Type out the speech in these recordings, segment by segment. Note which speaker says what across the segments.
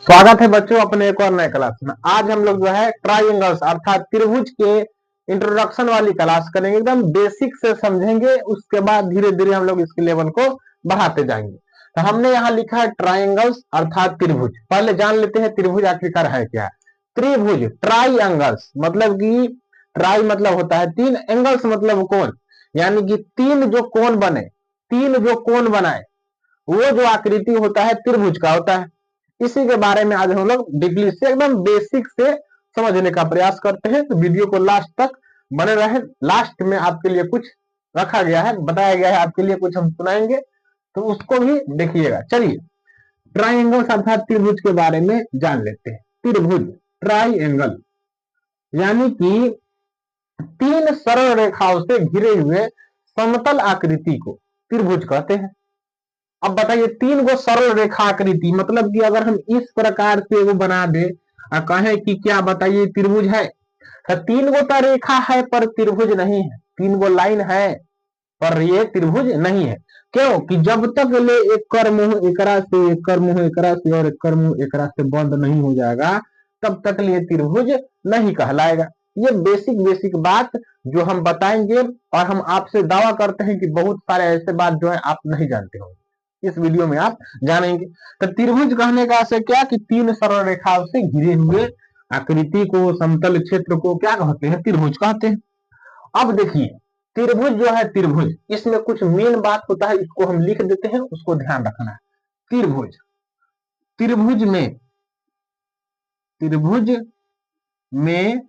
Speaker 1: स्वागत है बच्चों अपने एक और नए क्लास में। आज हम लोग जो है ट्राइंगल्स अर्थात त्रिभुज के इंट्रोडक्शन वाली क्लास करेंगे, एकदम बेसिक से समझेंगे, उसके बाद धीरे धीरे हम लोग इसके लेवल को बढ़ाते जाएंगे। तो हमने यहाँ लिखा है ट्राइंगल्स अर्थात त्रिभुज। पहले जान लेते हैं त्रिभुज आखिरकार है क्या। त्रिभुज ट्राइंगल्स मतलब कि ट्राई मतलब होता है तीन, एंगल्स मतलब कोण, यानी कि तीन जो कोण बने, तीन जो कोण बनाए वो जो आकृति होता है त्रिभुज का होता है। इसी के बारे में आज हम लोग डीपली से एकदम बेसिक से समझने का प्रयास करते हैं। तो वीडियो को लास्ट तक बने रहे। लास्ट में आपके लिए कुछ रखा गया है, बताया गया है, आपके लिए कुछ हम सुनाएंगे, तो उसको भी देखिएगा। चलिए ट्राइंगल अर्थात त्रिभुज के बारे में जान लेते हैं। त्रिभुज ट्राइंगल यानी कि तीन सरल रेखाओं से घिरे हुए समतल आकृति को त्रिभुज कहते हैं। अब बताइए तीन गो सरल रेखा आकृति मतलब कि अगर हम इस प्रकार से वो बना दे और कहें कि क्या बताइए त्रिभुज है, तो तीन गो तो रेखा है पर त्रिभुज नहीं है, तीन गो लाइन है पर ये त्रिभुज नहीं है। क्यों कि जब तक ले एक कर मुंह एकरा से, एक कर मुंह एकरा से और एक कर मुंह एकरा से बंद नहीं हो जाएगा, तब तक लिए त्रिभुज नहीं कहलाएगा। ये बेसिक बेसिक बात जो हम बताएंगे, और हम आपसे दावा करते हैं कि बहुत सारे ऐसे बात जो है आप नहीं जानते होंगे, इस वीडियो में आप जानेंगे। तो त्रिभुज कहने का आशय क्या कि तीन सरल रेखाओं से घिरे हुए आकृति को, समतल क्षेत्र को क्या कहते हैं, त्रिभुज कहते हैं। अब देखिए त्रिभुज जो है, त्रिभुज इसमें कुछ मेन बात होता है, इसको हम लिख देते हैं, उसको ध्यान रखना है। त्रिभुज, त्रिभुज में, त्रिभुज में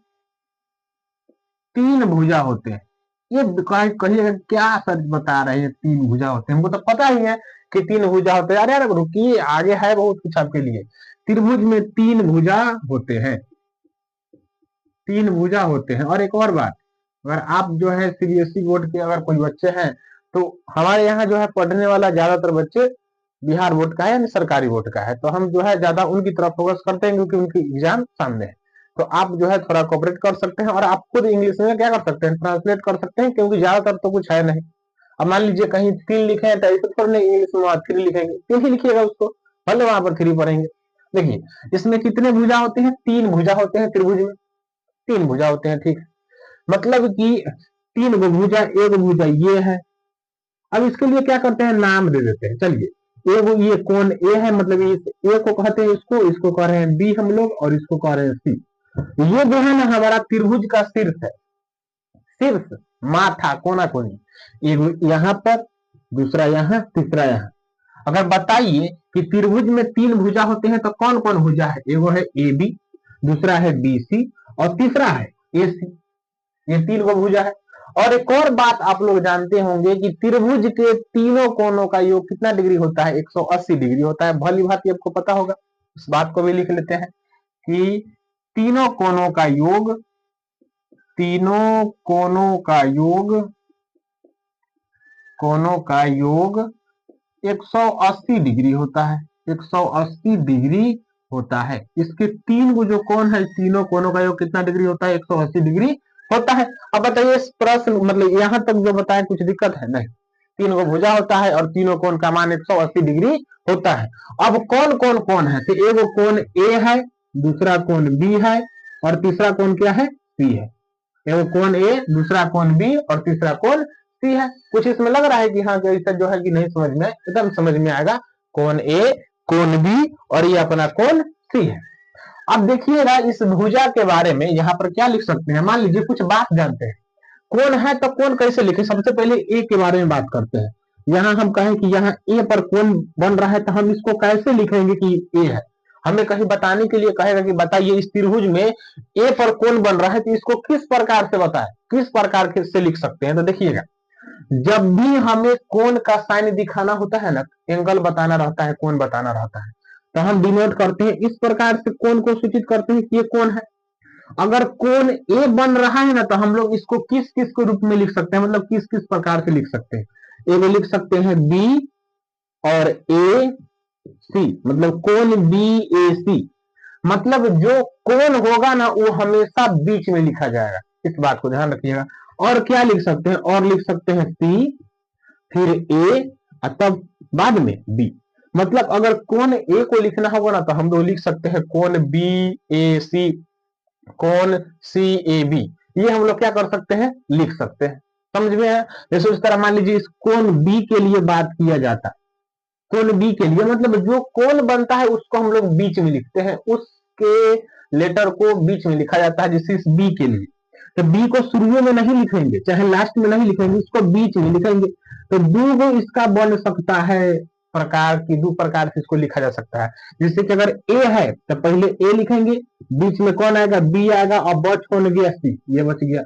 Speaker 1: तीन भुजा होते हैं। ये कहिएगा क्या सर बता रहे हैं तीन भुजा होते हैं, हमको तो पता ही है कि तीन भुजा होते हैं। अरे यार रुकिए, आगे है बहुत कुछ आपके लिए। त्रिभुज में तीन भुजा होते हैं, तीन भुजा होते हैं। और एक और बात, अगर आप जो है सीबीएसई बोर्ड के अगर कोई बच्चे हैं, तो हमारे यहाँ जो है पढ़ने वाला ज्यादातर बच्चे बिहार बोर्ड का है यानी सरकारी बोर्ड का है, तो हम जो है ज्यादा उनकी तरफ फोकस करते हैं क्योंकि उनकी एग्जाम सामने है। तो आप जो है थोड़ा कोऑपरेट कर सकते हैं और आप खुद इंग्लिश में क्या कर सकते हैं, ट्रांसलेट कर सकते हैं, क्योंकि ज्यादातर तो कुछ है नहीं। अब मान लीजिए कहीं तीन लिखे हैं तो ऐसे थोड़ा नहीं इंग्लिश में थ्री लिखेंगे, तीन ही लिखिएगा उसको, भले वहां पर थ्री पढ़ेंगे। देखिए इसमें कितने भुजा होते हैं, तीन भुजा होते हैं त्रिभुज में, तीन भुजा होते हैं, ठीक। मतलब कि तीन गो भुजा, एक भुजा ये है। अब इसके लिए क्या करते हैं, नाम दे देते हैं। चलिए ये कौन ए है, मतलब इस ए को कहते हैं, इसको कह रहे हैं बी हम लोग, और इसको कह रहे हैं सी। ये जो है ना हमारा त्रिभुज का शीर्ष है, शीर्ष माथा कोना कोनी, एक यहाँ पर, दूसरा यहाँ, तीसरा यहाँ। अगर बताइए कि त्रिभुज में तीन भुजा होते हैं तो कौन कौन भुजा है, एगो है ए बी, दूसरा है बी सी, और तीसरा है ए सी। ये तीन गो भुजा है। और एक और बात आप लोग जानते होंगे कि त्रिभुज के तीनों कोनों का योग कितना डिग्री होता है, 180 डिग्री होता है। भली भांति आपको पता होगा, इस बात को भी लिख लेते हैं कि तीनों कोनों का योग, तीनों कोनों का योग, कोनों का योग 180 डिग्री होता है, 180 डिग्री होता है। इसके तीन को जो कोण है, तीनों कोनों का योग कितना डिग्री होता है, 180 डिग्री होता है। अब बताइए इस प्रश्न मतलब यहाँ तक जो बताएं कुछ दिक्कत है नहीं, तीन को भुजा होता है और तीनों कोण का मान 180 डिग्री होता है। अब कौन कौन कोण है, तो एगो कोण ए है, दूसरा कोण बी है, और तीसरा कोण क्या है, सी है। एगो कोण ए, दूसरा कोण बी, और तीसरा कोण सी है। कुछ इसमें लग रहा है कि हाँ ऐसा जो है कि नहीं समझ में, एकदम समझ में आएगा। कोण ए, कोण बी, और ये अपना कोण सी है। अब देखिएगा इस भुजा के बारे में यहाँ पर क्या लिख सकते हैं। मान लीजिए कुछ बात जानते हैं, कोण है तो कोण कैसे लिखे। सबसे पहले ए के बारे में बात करते हैं। यहाँ हम कहें कि यहाँ ए पर कोण बन रहा है, तो हम इसको कैसे लिखेंगे कि ए है। हमें कहीं बताने के लिए कहेगा कि बताइए इस त्रिभुज में ए पर कोण बन रहा है, तो इसको किस प्रकार से बताए, किस प्रकार से लिख सकते हैं। तो देखिएगा जब भी हमें कोण का साइन दिखाना होता है ना, एंगल बताना रहता है, कोण बताना रहता है, तो हम डिनोट करते हैं इस प्रकार से, कोण को सूचित करते हैं कि ये कोण है। अगर कोण ए बन रहा है ना, तो हम लोग इसको किस किस के रूप में लिख सकते हैं, मतलब किस किस प्रकार से लिख सकते हैं। एगो लिख सकते हैं बी और ए सी, मतलब कोण बी ए सी, मतलब जो कोण होगा ना वो हमेशा बीच में लिखा जाएगा, इस बात को ध्यान रखिएगा। और क्या लिख सकते हैं, और लिख सकते हैं सी, फिर ए, तब बाद में बी। मतलब अगर कोण ए को लिखना होगा ना तो हम लोग लिख सकते हैं कोण बी ए सी, कोण सी ए बी, ये हम लोग क्या कर सकते हैं, लिख सकते हैं। समझ में है? जैसे उस तरह मान लीजिए इस कोण बी के लिए बात किया जाता है, कोण बी के लिए मतलब जो कोण बनता है उसको हम लोग बीच में लिखते हैं, उसके लेटर को बीच में लिखा जाता है। जैसे इस बी के लिए तो बी को शुरू में नहीं लिखेंगे, चाहे लास्ट में नहीं लिखेंगे, इसको बीच में लिखेंगे। तो दो गो इसका बन सकता है प्रकार की, दो प्रकार से इसको लिखा जा सकता है। जैसे कि अगर ए है तो पहले ए लिखेंगे, बीच में कौन आएगा, बी आएगा, और बच कौन गया, सी, ये बच गया।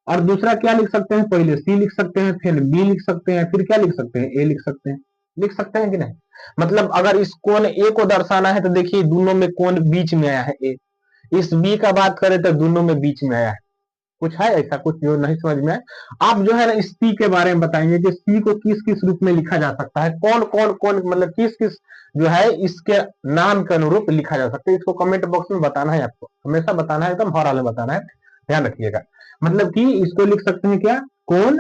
Speaker 1: और दूसरा क्या लिख सकते हैं, पहले सी लिख सकते हैं, फिर बी लिख सकते हैं, फिर क्या लिख सकते हैं, ए लिख सकते हैं। लिख सकते हैं कि नहीं? मतलब अगर इस कोण ए को दर्शाना है तो देखिए दोनों में कोण बीच में आया है ए, इस बी का बात करें तो दोनों में बीच में आया है। कुछ है ऐसा कुछ जो नहीं समझ में आए? आप जो है ना इस सी के बारे में बताएंगे कि सी को किस किस रूप में लिखा जा सकता है, कौन कौन कौन मतलब किस किस जो है इसके नाम के अनुरूप लिखा जा सकता है। इसको कमेंट बॉक्स में बताना है, आपको हमेशा बताना है, एकदम हर हाल में बताना है, ध्यान रखिएगा। मतलब कि इसको लिख सकते हैं क्या, कौन,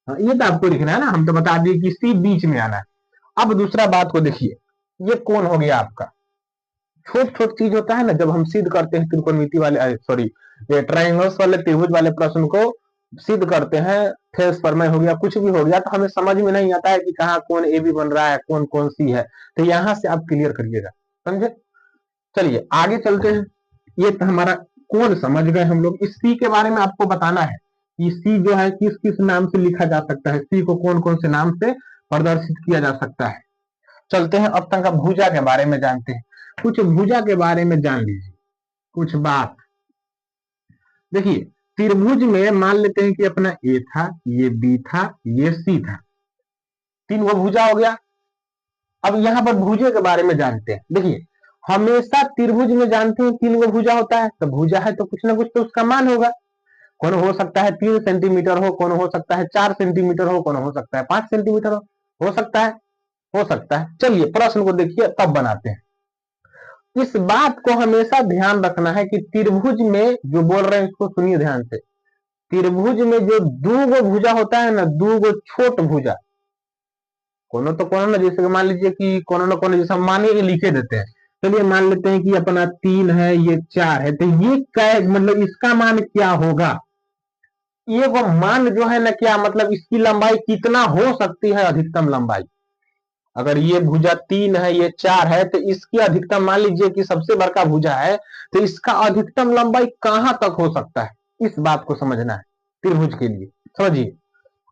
Speaker 1: ये तो आपको लिखना है ना, हम तो बता दिए कि सी बीच में आना है। अब दूसरा बात को देखिए, ये कौन हो गया आपका, छोट छोट चीज होता है ना, जब हम सिद्ध करते हैं त्रिकोणमिति वाले सॉरी ये ट्राइंगल्स वाले त्रिभुज वाले प्रश्न को सिद्ध करते हैं, फेस परमय हो गया, कुछ भी हो गया, तो हमें समझ में नहीं आता है कि कहाँ कौन ए बी बन रहा है, कौन कौन सी है। तो यहाँ से आप क्लियर करिएगा, समझे? चलिए आगे चलते हैं। ये तो हमारा कौन समझ गए हम लोग। इस सी के बारे में आपको बताना है कि सी जो है किस किस नाम से लिखा जा सकता है, सी को कौन कौन से नाम से प्रदर्शित किया जा सकता है। चलते हैं अब तक भुजा के बारे में जानते हैं, कुछ भुजा के बारे में जान लीजिए कुछ बात। देखिए त्रिभुज में मान लेते हैं कि अपना ए था, ये बी था, ये सी था, तीन वो भुजा हो गया। अब यहाँ पर भुजे के बारे में जानते हैं। देखिए हमेशा त्रिभुज में जानते हैं तीन गो भुजा होता है, तो भुजा है तो कुछ ना कुछ तो उसका मान होगा। कौन हो सकता है 3 सेंटीमीटर हो, कौन हो सकता है 4 सेंटीमीटर हो, कौन हो सकता है 5 सेंटीमीटर हो सकता है, हो सकता है। चलिए प्रश्न को देखिए तब बनाते हैं। इस बात को हमेशा ध्यान रखना है कि त्रिभुज में जो बोल रहे हैं इसको सुनिए ध्यान से। त्रिभुज में जो दो गो भुजा होता है ना, दो गो छोट भुजा, कोनो तो कोनो ना, जैसे मान लीजिए कि कोनो ना कोनो, जैसे हम माने लिखे देते हैं, चलिए मान लेते हैं कि अपना 3 है, ये 4 है, तो ये क्या मतलब इसका मान क्या होगा, ये वो मान जो है ना क्या मतलब इसकी लंबाई कितना हो सकती है, अधिकतम लंबाई। अगर ये भुजा 3 है, ये 4 है, तो इसकी अधिकतम मान लीजिए कि सबसे बड़का भुजा है, तो इसका अधिकतम लंबाई कहां तक हो सकता है, इस बात को समझना है त्रिभुज के लिए। समझिए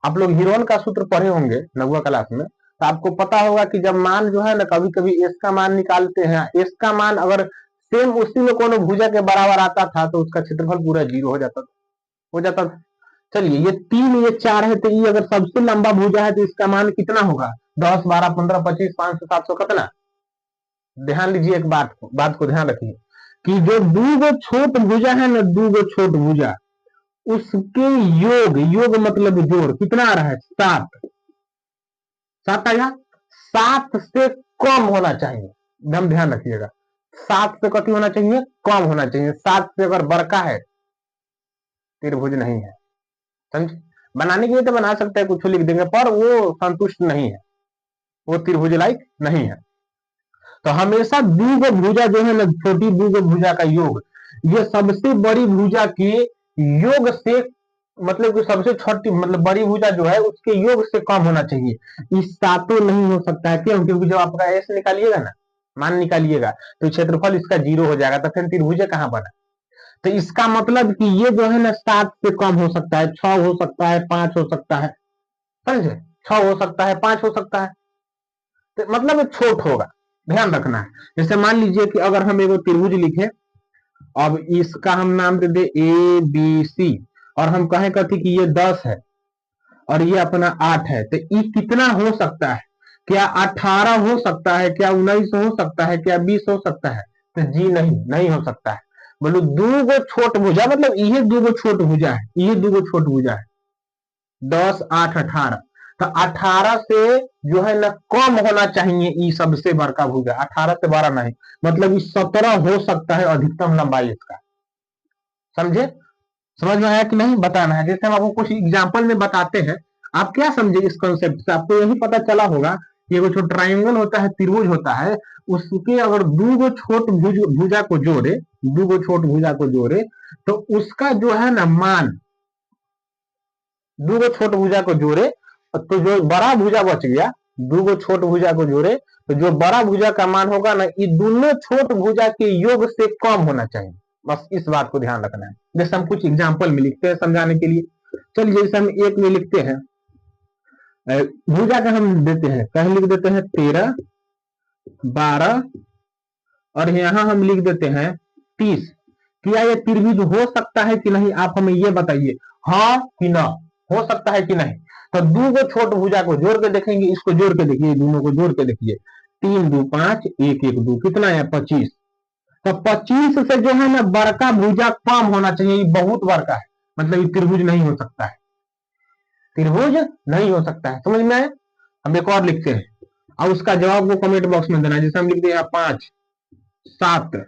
Speaker 1: आप लोग हीरोन का सूत्र पढ़े होंगे नौवीं क्लास में, तो आपको पता होगा कि जब मान जो है ना कभी कभी एस का मान निकालते हैं, एस का मान अगर सेम उसी में कोनो भुजा के बराबर आता था तो उसका क्षेत्रफल पूरा 0 हो जाता था। चलिए ये 3 ये 4 है, तो ये अगर सबसे लंबा भुजा है तो इसका मान कितना होगा, 10 12 15 25 500 700 कितना। ध्यान लीजिए एक बात को ध्यान रखिए कि जो दो गो छोट भुजा है ना, दो गो छोट भुजा, उसके योग मतलब जोड़ कितना आ रहा है, 7 7 आया, 7 से कम होना चाहिए, एकदम ध्यान रखिएगा। 7 से कति होना चाहिए, कम होना चाहिए। 7 से अगर बड़का है त्रिभुज नहीं है, समझ। बनाने के लिए तो बना सकते हैं, कुछ लिख देंगे, पर वो संतुष्ट नहीं है, वो त्रिभुज लायक नहीं है। तो हमेशा दो भुजा जो है ना, छोटी दो भुजा का योग, ये सबसे बड़ी भुजा के योग से मतलब कि सबसे छोटी मतलब बड़ी भुजा जो है उसके योग से कम होना चाहिए। इस सातों नहीं हो सकता है, क्यों? क्योंकि जब आपका एस निकालिएगा ना, मान निकालिएगा, तो क्षेत्रफल इसका 0 हो जाएगा, तो फिर त्रिभुज कहां बना। तो इसका मतलब कि ये जो है ना 7 से कम हो सकता है, 6 हो सकता है, 5 हो सकता है, समझे, 6 हो सकता है, 5 हो सकता है, तो मतलब छोट होगा, ध्यान रखना है। जैसे मान लीजिए कि अगर हम एगो त्रिभुज लिखे, अब इसका हम नाम दे दे ए बी सी, और हम कहें कथी कि ये 10 है और ये अपना 8 है, तो ये कितना हो सकता है, क्या 18 हो सकता है, क्या 19 हो सकता है, क्या 20 हो सकता है? तो जी नहीं हो सकता है। बोलो दो गो छोट भुजा मतलब ये दो गो छोट भुजा है, ये दो गो छोट भुजा है, 10 8 18, तो 18 से जो है ना कम होना चाहिए, ये सबसे बड़का भुजा 18 से बड़ा नहीं, मतलब 17 हो सकता है अधिकतम लंबाई इसका। समझे, समझ में आया कि नहीं, बताना है। जैसे हम आपको कुछ एग्जाम्पल में बताते हैं, आप क्या समझे इस कॉन्सेप्ट से, आपको यही पता चला होगा ये वो छोटा ट्राइंगल होता है, त्रिभुज होता है, उसके अगर दो गो छोट भुजा को जोड़े, दो गो छोट भुजा को जोड़े, तो उसका जो है ना मान, दो गो छोट भुजा को जोड़े तो जो बड़ा भुजा बच गया, दो गो छोट भुजा को जोड़े तो जो बड़ा भुजा का मान होगा ना, ये दोनों छोट भुजा के योग से कम होना चाहिए। बस इस बात को ध्यान रखना है। जैसे हम कुछ एग्जाम्पल में लिखते हैं समझाने के लिए, चलिए जैसे हम एक में लिखते हैं, भुजा का हम देते हैं, कहीं लिख देते हैं 13, 12 और यहाँ हम लिख देते हैं 30। क्या ये त्रिभुज हो सकता है कि नहीं, आप हमें ये बताइए, हाँ कि ना, हो सकता है कि नहीं। तो दो गो छोट भुजा को जोड़ के देखेंगे, इसको जोड़ के देखिए, दोनों को जोड़ के देखिए, 3 2 5 1 1 2, कितना है 25। तो 25 से जो है ना बड़का भुजा कम होना चाहिए, बहुत बड़का है, मतलब ये त्रिभुज नहीं हो सकता है, त्रिभुज नहीं हो सकता है, समझ में आए। हम एक और लिखते हैं और उसका जवाब को कमेंट बॉक्स में देना। जैसे हम लिख दे 5 7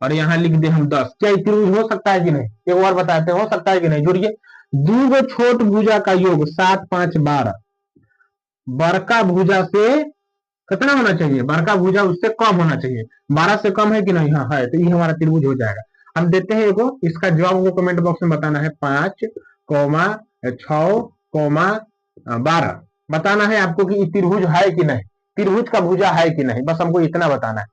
Speaker 1: और यहाँ लिख दे हम 10, क्या त्रिभुज हो सकता है कि नहीं, एक बार बताते हैं हो सकता है कि नहीं, जोड़िए। दो गो छोट भुजा का योग 7 5 12, बड़का भुजा से कितना होना चाहिए, बड़का भुजा उससे कम होना चाहिए, 12 से कम है कि नहीं, हाँ है, तो ये हमारा त्रिभुज हो जाएगा। हम देते हैं एगो, इसका जवाब को कमेंट बॉक्स में बताना है, 5 6 12 बताना है आपको कि त्रिभुज है कि नहीं, त्रिभुज का भुजा है कि नहीं, बस हमको इतना बताना है।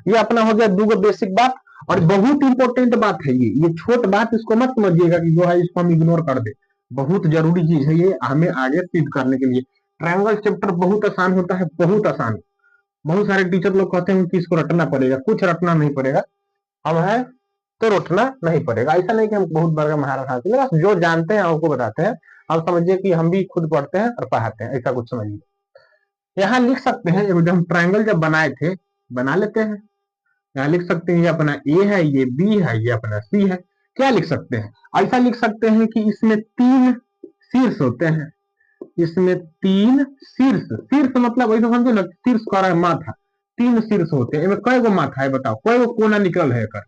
Speaker 1: ये अपना हो गया दो गो बेसिक बात, और बहुत इंपॉर्टेंट बात है ये छोट बात इसको मत समझिएगा कि जो है इसको हम इग्नोर कर दे, बहुत जरूरी चीज है ये हमें आगे सिद्ध करने के लिए। ट्रायंगल चैप्टर बहुत आसान होता है, बहुत आसान। बहुत सारे टीचर लोग कहते हैं कि इसको रटना पड़ेगा, कुछ रटना नहीं पड़ेगा, हम है तो रटना नहीं पड़ेगा। ऐसा नहीं कि हम बहुत बड़ा महारत हासिल है, बस जो जानते हैं आपको बताते हैं, आप समझिए कि हम भी खुद पढ़ते हैं और पढ़ाते हैं, ऐसा कुछ समझिए। यहाँ लिख सकते हैं, जब हम ट्रायंगल जब बनाए थे, बना लेते हैं, यहाँ लिख सकते हैं ये अपना ए है, ये बी है, ये अपना सी है। क्या लिख सकते हैं, ऐसा लिख सकते हैं कि इसमें 3 शीर्ष होते हैं, इसमें 3 शीर्ष, शीर्ष मतलब वही तो समझो ना, शीर्ष का रहा है माथा, 3 शीर्ष होते हैं, इनमें कई गो माथा है बताओ, कई गो कोना निकल है कर,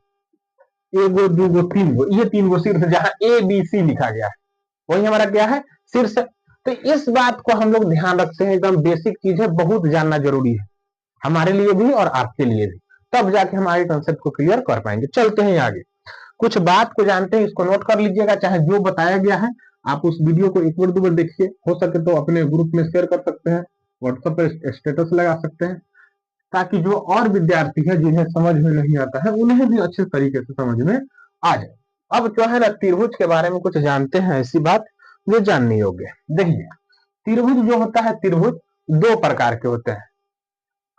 Speaker 1: एगो दूगो 3 गो, ये 3 गो शीर्ष जहां ए बी सी लिखा गया है वही हमारा क्या है, शीर्ष। तो इस बात को हम लोग ध्यान रखते हैं, एकदम बेसिक चीज है, बहुत जानना जरूरी है हमारे लिए भी और आपके लिए भी, तब जाके हम आगे कंसेप्ट को क्लियर कर पाएंगे। चलते हैं आगे, कुछ बात को जानते हैं, इसको नोट कर लीजिएगा, चाहे जो बताया गया है आप उस वीडियो को एक बार दो बार देखिए, हो सके तो अपने ग्रुप में शेयर कर सकते हैं, व्हाट्सएप पर स्टेटस लगा सकते हैं, ताकि जो और विद्यार्थी है जिन्हें समझ में नहीं आता है उन्हें भी अच्छे तरीके से समझ में आ जाए। अब जो है ना त्रिभुज के बारे में कुछ जानते हैं, ऐसी बात जो जानने योग्य है। देखिए त्रिभुज जो होता है, त्रिभुज 2 प्रकार के होते हैं,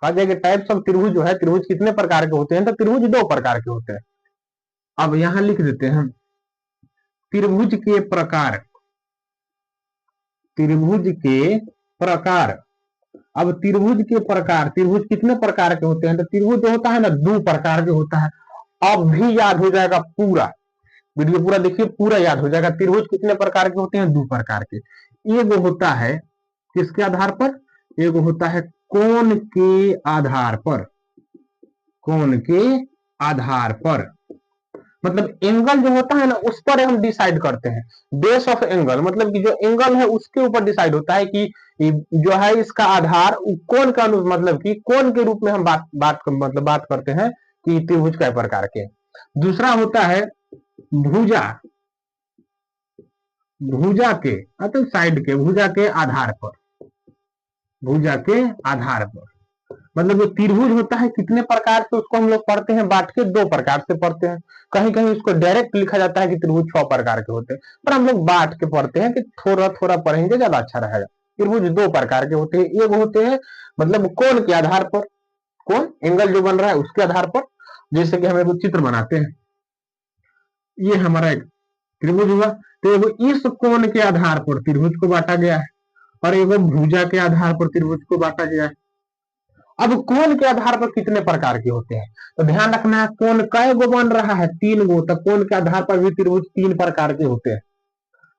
Speaker 1: कहा जाए कि टाइप्स ऑफ त्रिभुज जो है, त्रिभुज कितने प्रकार के होते हैं, तो त्रिभुज 2 प्रकार के होते हैं। अब यहां लिख देते हैं त्रिभुज के प्रकार, त्रिभुज के प्रकार। अब त्रिभुज के प्रकार, त्रिभुज कितने प्रकार के होते हैं, तो त्रिभुज जो होता है ना 2 प्रकार के होता है। अब भी याद हो जाएगा, पूरा वीडियो पूरा देखिए, पूरा याद हो जाएगा। त्रिभुज कितने प्रकार के होते हैं, 2 प्रकार के। एक होता है किसके आधार पर, एक होता है कोण के आधार पर, कोण के आधार पर, मतलब एंगल जो होता है ना उस पर हम डिसाइड करते हैं, बेस ऑफ एंगल, मतलब कि जो एंगल है उसके ऊपर डिसाइड होता है कि जो है इसका आधार कोण का, मतलब कि कोण के रूप में हम बात करते हैं कि त्रिभुज कई प्रकार के। दूसरा होता है भुजा, भुजा के मतलब साइड के, भुजा के आधार पर, भुजा के आधार पर, मतलब जो त्रिभुज होता है कितने प्रकार से उसको हम लोग पढ़ते हैं, बांट के 2 प्रकार से पढ़ते हैं। कहीं कहीं उसको डायरेक्ट लिखा जाता है कि त्रिभुज 6 प्रकार के होते हैं, पर हम लोग बांट के पढ़ते हैं कि थोड़ा थोड़ा पढ़ेंगे ज्यादा अच्छा रहेगा। त्रिभुज 2 प्रकार के होते हैं, एक होते हैं मतलब कोण के आधार पर, कोण एंगल जो बन रहा है उसके आधार पर, जैसे कि हम एक चित्र बनाते हैं, ये हमारा एक त्रिभुज हुआ, तो एगो इस कोण के आधार पर त्रिभुज को बांटा गया है, और एगो भुजा के आधार पर त्रिभुज को बांटा गया है। अब कोण के आधार पर कितने प्रकार के होते हैं, तो ध्यान रखना है कोण कै गो बन रहा है, 3 गो, तो कोण के आधार पर भी त्रिभुज 3 प्रकार के होते हैं।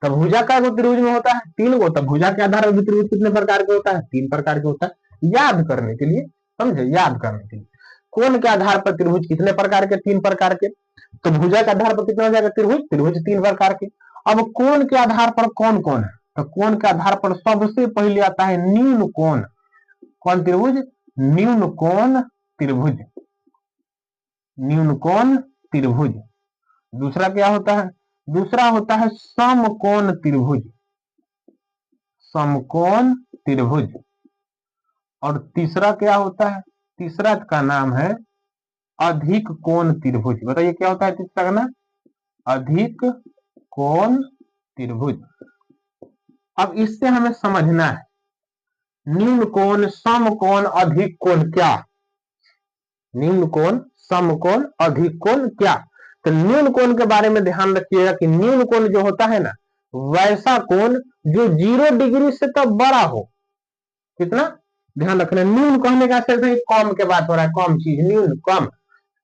Speaker 1: तो भुजा कै गो त्रिभुज में होता है, 3 गो, तो भुजा के आधार पर भी त्रिभुज कितने प्रकार के होता है, 3 प्रकार के होता है। याद करने के लिए, समझे, याद करने के लिए कोण के आधार पर त्रिभुज कितने प्रकार के, 3 प्रकार के, तो भुजा के आधार पर कितना हो जाएगा त्रिभुज, त्रिभुज 3 प्रकार के। अब कोण के आधार पर कौन कौन है, तो कोण के आधार पर सबसे पहले आता है न्यून कोण, कौन त्रिभुज? न्यून कोण त्रिभुज, न्यून कोण त्रिभुज। दूसरा क्या होता है? दूसरा होता है समकोण त्रिभुज, समकोण त्रिभुज। और तीसरा क्या होता है? तीसरा का नाम है अधिक कोण त्रिभुज। बताइए क्या होता है तीसरा का नाम? अधिक कोण त्रिभुज। अब इससे हमें समझना है न्यून कोण, समकोण, अधिक कोण क्या? न्यून कोण, समकोण, अधिक कोण क्या? तो न्यून कोण के बारे में ध्यान रखिएगा कि न्यून कोण जो होता है ना, वैसा कोण जो 0 डिग्री से तो बड़ा हो। कितना ध्यान रखना, न्यून कहने का अर्थ है कम के बात हो रहा है, कम चीज, न्यून कम,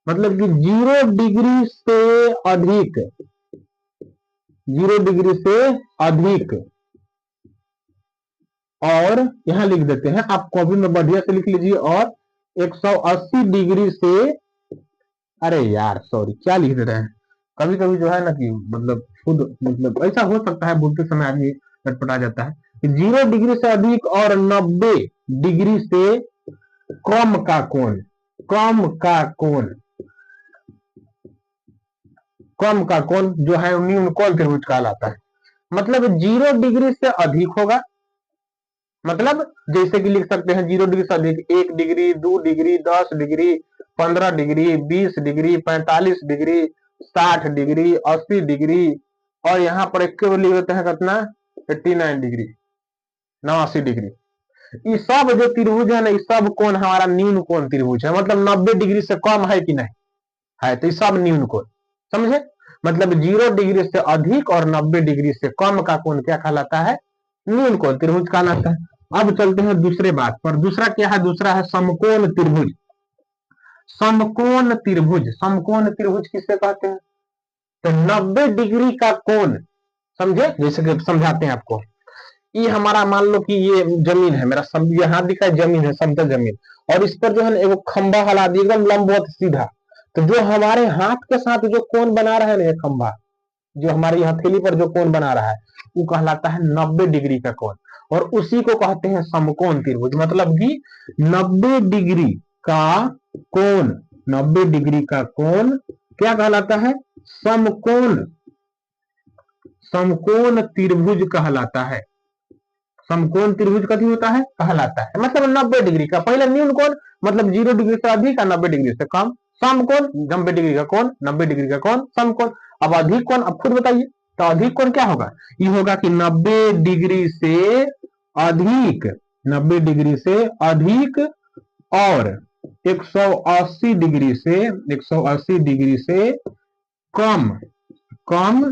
Speaker 1: मतलब कि 0 डिग्री से अधिक, 0 डिग्री से अधिक। और यहां लिख देते हैं, आप कॉपी में बढ़िया से लिख लीजिए, और 180 डिग्री से, अरे यार सॉरी क्या लिख दे रहे हैं, कभी कभी जो है ना कि मतलब खुद मतलब ऐसा हो सकता है, बोलते समय आदमी चटपटा जाता है। 0 डिग्री से अधिक और 90 डिग्री से कम का कोण, कम का कोण, कम का कोण जो है न्यून कोण त्रिभुज कहलाता है। मतलब 0 डिग्री से अधिक होगा, मतलब जैसे कि लिख सकते हैं 0 डिग्री से अधिक 1 degree, 2 degree, 10 degree, 15 degree, 20 degree, 45 degree, 60 degree, 80 degree, और यहाँ पर एक लिख देते हैं कितना, 89 डिग्री, 89 डिग्री। ये सब जो त्रिभुज है ना, ये सब कोण हमारा न्यून कोण त्रिभुज है। मतलब 90 डिग्री से कम है कि नहीं है, तो ये सब न्यून कोण, समझे? मतलब 0 डिग्री से अधिक और 90 डिग्री से कम का कोण क्या कहलाता है? न्यून कोण त्रिभुज कहलाता है। अब चलते हैं दूसरे बात पर। दूसरा क्या है? दूसरा है समकोण त्रिभुज। समकोण त्रिभुज, समकोण त्रिभुज किसे कहते हैं? तो 90 डिग्री का कोण, समझे? जैसे कि समझाते हैं आपको, ये हमारा मान लो कि ये जमीन है, मेरा यहाँ दिखा है जमीन है, समतल जमीन, और इस पर जो है एगो खंबा हला दिया एकदम लंबवत सीधा। तो जो हमारे हाथ के साथ जो कोण बना रहा है ना, ये खंबा जो हमारी हथेली पर जो कोण बना रहा है, वो कहलाता है 90 डिग्री का कोण, और उसी को कहते हैं समकोण त्रिभुज। मतलब कि 90 डिग्री का कोण, 90 डिग्री का कोण क्या कहलाता है? समकोण, समकोण त्रिभुज कहलाता है। समकोण त्रिभुज कथी होता है? कहलाता है। मतलब 90 डिग्री का, पहले न्यून कोण मतलब 0 डिग्री से अधिक और 90 डिग्री से कम, समकोण 90 डिग्री का कोण, 90 डिग्री का कोण, समकोण। अब अधिक कोण, अब खुद बताइए, तो अधिक कोण क्या होगा? ये होगा कि 90 डिग्री से अधिक, 90 डिग्री से अधिक और 180 डिग्री से, 180 डिग्री से कम, कम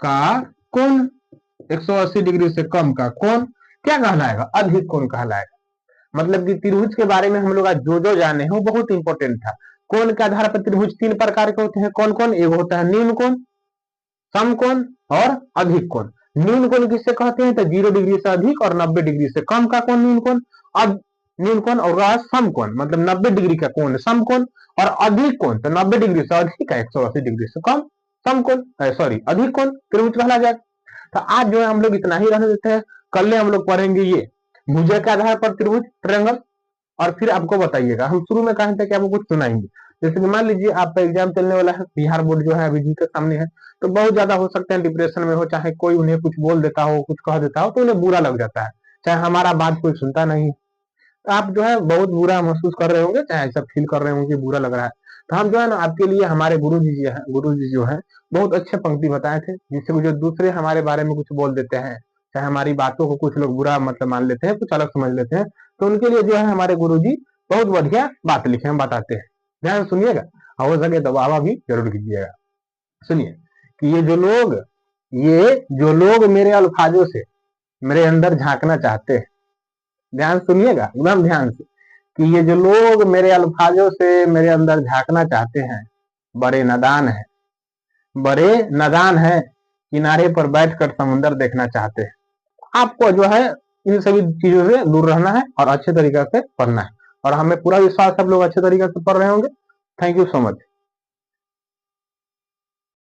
Speaker 1: का कोण, 180 डिग्री से कम का कोण क्या कहलाएगा? अधिक कोण कहलाएगा। मतलब कि त्रिभुज के बारे में हम लोग आज जो जाने हैं वो बहुत इंपॉर्टेंट था। कोण के आधार पर त्रिभुज 3 प्रकार के होते हैं। कौन कौन? एक होता है न्यून कोण, समकोण और अधिक कोण। न्यून कोण किससे कहते हैं? तो 0 डिग्री से अधिक और 90 डिग्री से कम का कोण न्यून कोण। अब न्यून कोण और समकोण मतलब 90 डिग्री का कोण समकोण, और अधिक कोण तो 90 डिग्री से अधिक है, 180 डिग्री से कम, समकोण सॉरी अधिक कोण त्रिभुज कहला जाएगा। तो आज जो है हम लोग इतना ही रहने देते हैं। कल हम लोग पढ़ेंगे ये भुजा के आधार पर त्रिभुज, ट्रायंगल, और फिर आपको बताइएगा। हम शुरू में कहे थे कि आपको कुछ सुनाएंगे। जैसे कि मान लीजिए आपका एग्जाम चलने वाला है, बिहार बोर्ड जो है अभी जी के सामने है, तो बहुत ज्यादा हो सकते हैं डिप्रेशन में हो, चाहे कोई उन्हें कुछ बोल देता हो, कुछ कह देता हो, तो उन्हें बुरा लग जाता है, चाहे हमारा बात कोई सुनता नहीं। तो आप जो है बहुत बुरा महसूस कर रहे होंगे, चाहे ऐसा फील कर रहे होंगे बुरा लग रहा है। तो हम जो है ना आपके लिए, हमारे गुरुजी जो है बहुत अच्छे पंक्ति बताए थे, जिससे जो दूसरे हमारे बारे में कुछ बोल देते हैं, चाहे हमारी बातों को कुछ लोग बुरा मतलब मान लेते हैं, कुछ अलग समझ लेते हैं, तो उनके लिए जो है हमारे गुरुजी बहुत बढ़िया बात लिखे हम बताते हैं। ध्यान सुनिएगा, हो सके तो वाह भी जरूर कीजिएगा। सुनिए कि ये जो लोग मेरे अल्फाजों से मेरे अंदर झांकना चाहते हैं, ध्यान सुनिएगा एकदम ध्यान से, कि ये जो लोग मेरे अल्फाजों से मेरे अंदर झांकना चाहते हैं, बड़े नादान है, बड़े नादान है, किनारे पर बैठकर समुंदर देखना चाहते हैं। आपको जो है इन सभी चीजों से दूर रहना है और अच्छे तरीके से पढ़ना है, और हमें पूरा विश्वास सब लोग अच्छे तरीके से पढ़ रहे होंगे। Thank you so much.